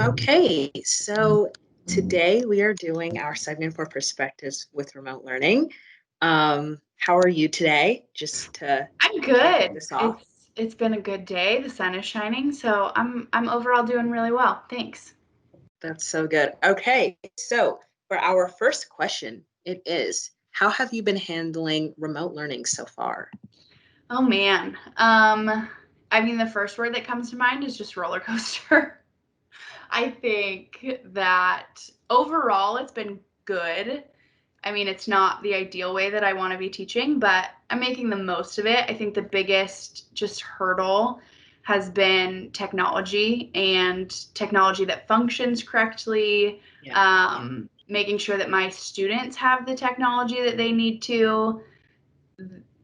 Okay, so today we are doing our segment for perspectives with remote learning. How are you today? Just to I'm kick good. this off. It's been a good day. The sun is shining, so I'm overall doing really well. Thanks. That's so good. Okay, so for our first question, it is, how have you been handling remote learning so far? Oh man. I mean the first word that comes to mind is just roller coaster. I think that overall it's been good. I mean, it's not the ideal way that I want to be teaching, but I'm making the most of it. I think the biggest just hurdle has been technology and technology that functions correctly, Yeah. making sure that my students have the technology that they need to.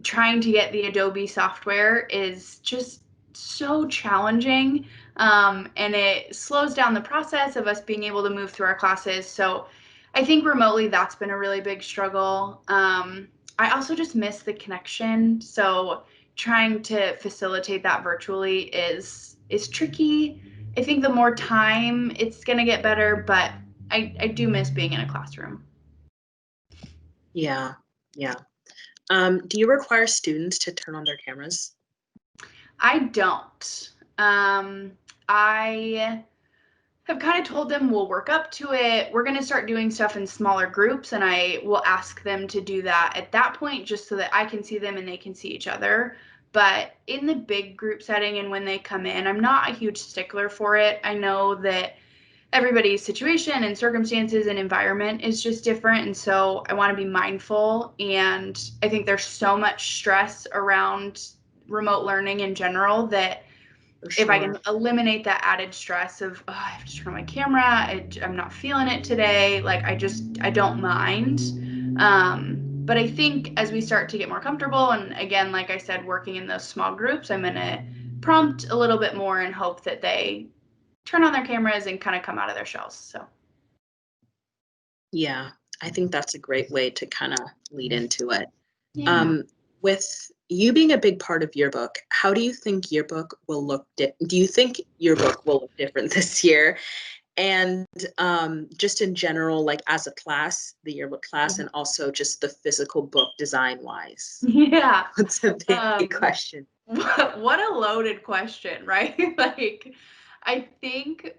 Trying to get the Adobe software is just so challenging, and it slows down the process of us being able to move through our classes. So I think remotely that's been a really big struggle. I also just miss the connection. So trying to facilitate that virtually is tricky. I think the more time it's gonna get better, but I do miss being in a classroom. Yeah, yeah. Do you require students to turn on their cameras? I don't. I have kind of told them we'll work up to it. We're going to start doing stuff in smaller groups, and I will ask them to do that at that point just so that I can see them and they can see each other. But in the big group setting and when they come in, I'm not a huge stickler for it. I know that everybody's situation and circumstances and environment is just different. And so I want to be mindful. And I think there's so much stress around remote learning in general that For if I can sure. eliminate that added stress of, oh, I have to turn on my camera, I'm not feeling it today, like I don't mind. But I think as we start to get more comfortable, and again, like I said, working in those small groups, I'm going to prompt a little bit more and hope that they turn on their cameras and kind of come out of their shells. So, Yeah, I think that's a great way to kind of lead into it. yeah. Um, with you being a big part of Yearbook, how do you think Yearbook will look do you think Yearbook will look different this year? And just in general, like as a class, the Yearbook class, and also just the physical book design wise? Yeah. That's a big Um, question. what a loaded question, right? Like, I think,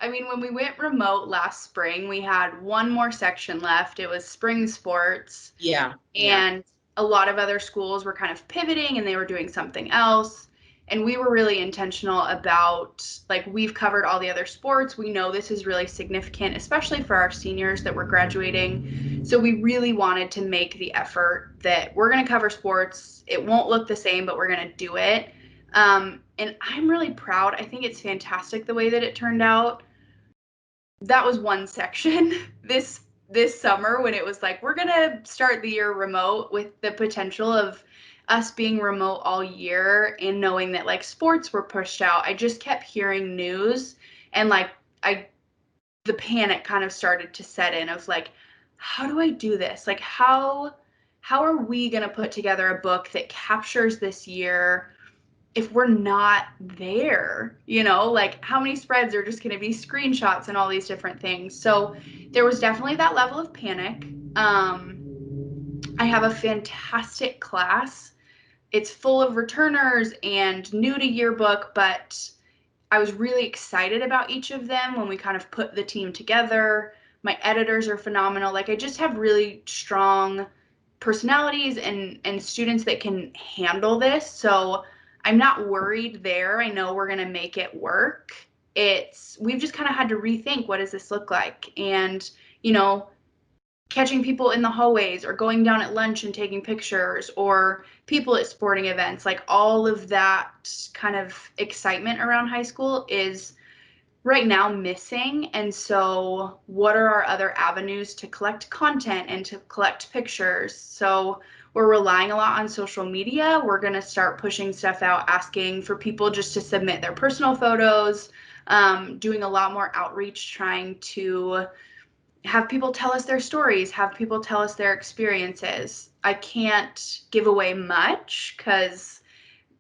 I mean, when we went remote last spring, we had one more section left. It was spring sports, Yeah, yeah. and a lot of other schools were kind of pivoting and they were doing something else. And we were really intentional about, like, we've covered all the other sports. We know this is really significant, especially for our seniors that were graduating. So we really wanted to make the effort that we're going to cover sports. It won't look the same, but we're going to do it. And I'm really proud. I think it's fantastic the way that it turned out. That was one section. This summer when it was like we're gonna start the year remote with the potential of us being remote all year and knowing that like sports were pushed out. I just kept hearing news and like I the panic kind of started to set in of like, how do I do this? Like how are we gonna put together a book that captures this year if we're not there, like how many spreads are just going to be screenshots and all these different things. So there was definitely that level of panic. I have a fantastic class. It's full of returners and new to yearbook, but I was really excited about each of them when we kind of put the team together. My editors are phenomenal. Like I just have really strong personalities and students that can handle this. So I'm not worried there. I know we're going to make it work. We've just kind of had to rethink what does this look like? And, you know, catching people in the hallways or going down at lunch and taking pictures or people at sporting events, like all of that kind of excitement around high school is right now missing. And so what are our other avenues to collect content and to collect pictures? So we're relying a lot on social media. We're going to start pushing stuff out, asking for people just to submit their personal photos, doing a lot more outreach, trying to have people tell us their stories, have people tell us their experiences. I can't give away much because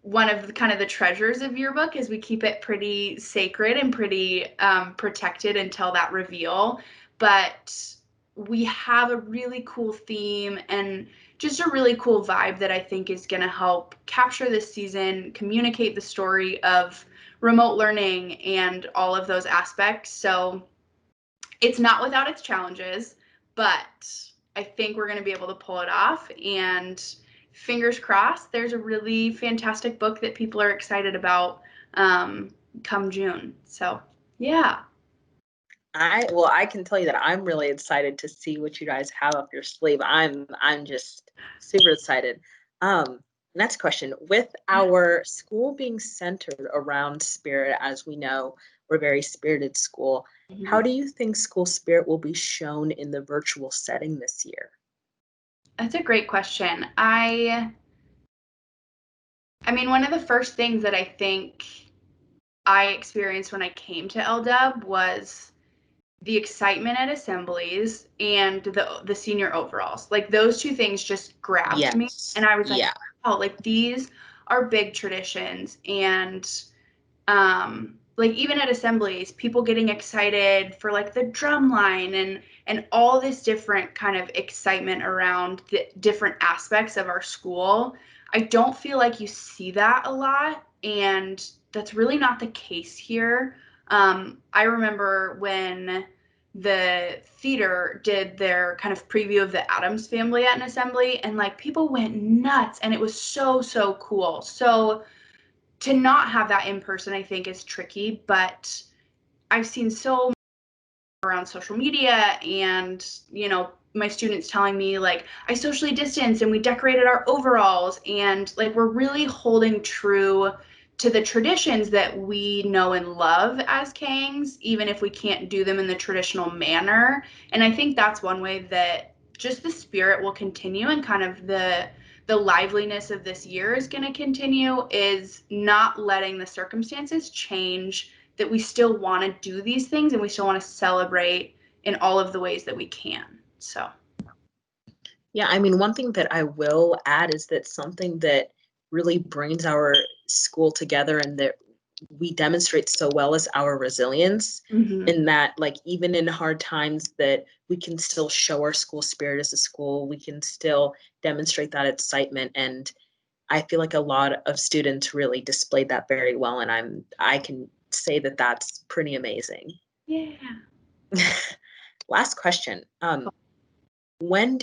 one of the, kind of the treasures of Yearbook is we keep it pretty sacred and pretty protected until that reveal. But we have a really cool theme and just a really cool vibe that I think is going to help capture this season, communicate the story of remote learning and all of those aspects. So it's not without its challenges, but I think we're going to be able to pull it off. And fingers crossed, there's a really fantastic book that people are excited about come June. So, yeah. I can tell you that I'm really excited to see what you guys have up your sleeve. I'm just super excited. Next question. With our school being centered around spirit, as we know, we're a very spirited school. Mm-hmm. How do you think school spirit will be shown in the virtual setting this year? That's a great question. I mean, one of the first things that I think I experienced when I came to LW was the excitement at assemblies and the senior overalls. Like those two things just grabbed me, and I was like, wow, like these are big traditions. And like even at assemblies, people getting excited for like the drum line and all this different kind of excitement around the different aspects of our school. I don't feel like you see that a lot, and that's really not the case here. I remember when the theater did their kind of preview of the Addams Family at an assembly, and like people went nuts, and it was so cool. So to not have that in person, I think, is tricky, but I've seen so much around social media and, you know, my students telling me like I socially distanced and we decorated our overalls, and like we're really holding true to the traditions that we know and love as Kangs, even if we can't do them in the traditional manner. And I think that's one way that just the spirit will continue, and kind of the liveliness of this year is going to continue, is not letting the circumstances change that we still want to do these things and we still want to celebrate in all of the ways that we can. So yeah, I mean, one thing that I will add is that something that really brings our school together and that we demonstrate so well is our resilience. In that, like, even in hard times, that we can still show our school spirit as a school. We can still demonstrate that excitement, and I feel like a lot of students really displayed that very well, and I can say that that's pretty amazing. Yeah. Last question. When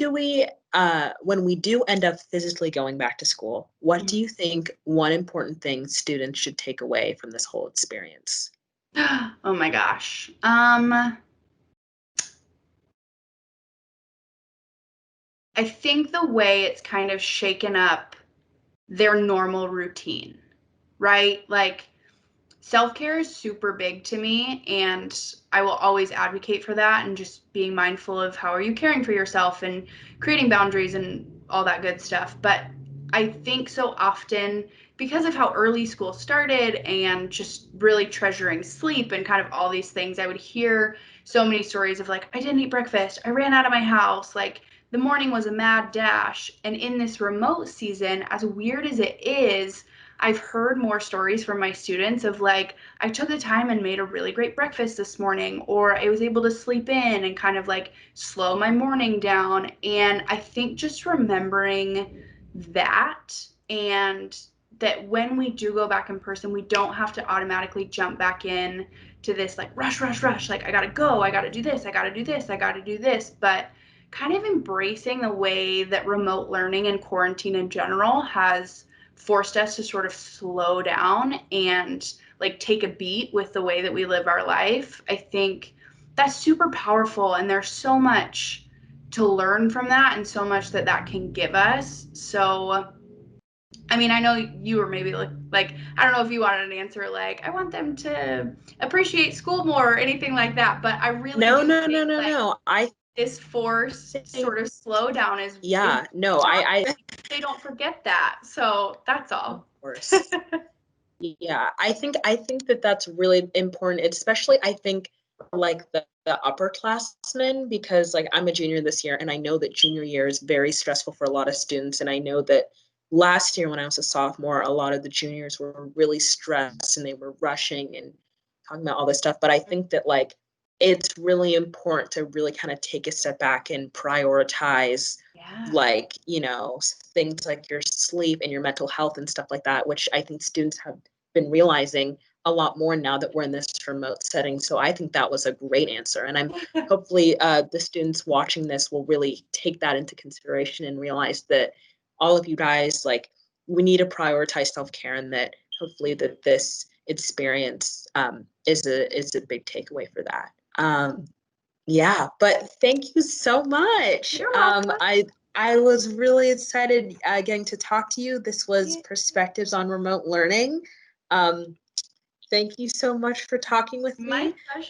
we do end up physically going back to school, what do you think one important thing students should take away from this whole experience? Oh my gosh. I think the way it's kind of shaken up their normal routine, right? Like self-care is super big to me, and I will always advocate for that, and just being mindful of how are you caring for yourself and creating boundaries and all that good stuff. But I think so often, because of how early school started and just really treasuring sleep and kind of all these things, I would hear so many stories of like, I didn't eat breakfast, I ran out of my house, like the morning was a mad dash. And in this remote season, as weird as it is, I've heard more stories from my students of like, I took the time and made a really great breakfast this morning, or I was able to sleep in and kind of like slow my morning down. And I think just remembering that, and that when we do go back in person, we don't have to automatically jump back in to this like rush, like I gotta go, I gotta do this, I gotta do this, I gotta do this, but kind of embracing the way that remote learning and quarantine in general has forced us to sort of slow down and like take a beat with the way that we live our life. I think that's super powerful, and there's so much to learn from that and so much that that can give us. So I mean, I know you were maybe like I don't know if you wanted an answer like I want them to appreciate school more or anything like that, but I really do think No. I this forced think, sort of slowdown is I they don't forget that. So that's all. of course. Yeah, I think that that's really important, especially I think like the upperclassmen, because like I'm a junior this year, and I know that junior year is very stressful for a lot of students, and I know that last year when I was a sophomore, a lot of the juniors were really stressed and they were rushing and talking about all this stuff. But I think that like it's really important to really kind of take a step back and prioritize Yeah. like, things like your sleep and your mental health and stuff like that, which I think students have been realizing a lot more now that we're in this remote setting. So I think that was a great answer. And I'm hopefully the students watching this will really take that into consideration and realize that all of you guys, like, we need to prioritize self-care, and that hopefully that this experience is a big takeaway for that. Yeah, but thank you so much. You're welcome. I was really excited getting to talk to you. This was Yeah. Perspectives on Remote Learning. Thank you so much for talking with My me. pleasure.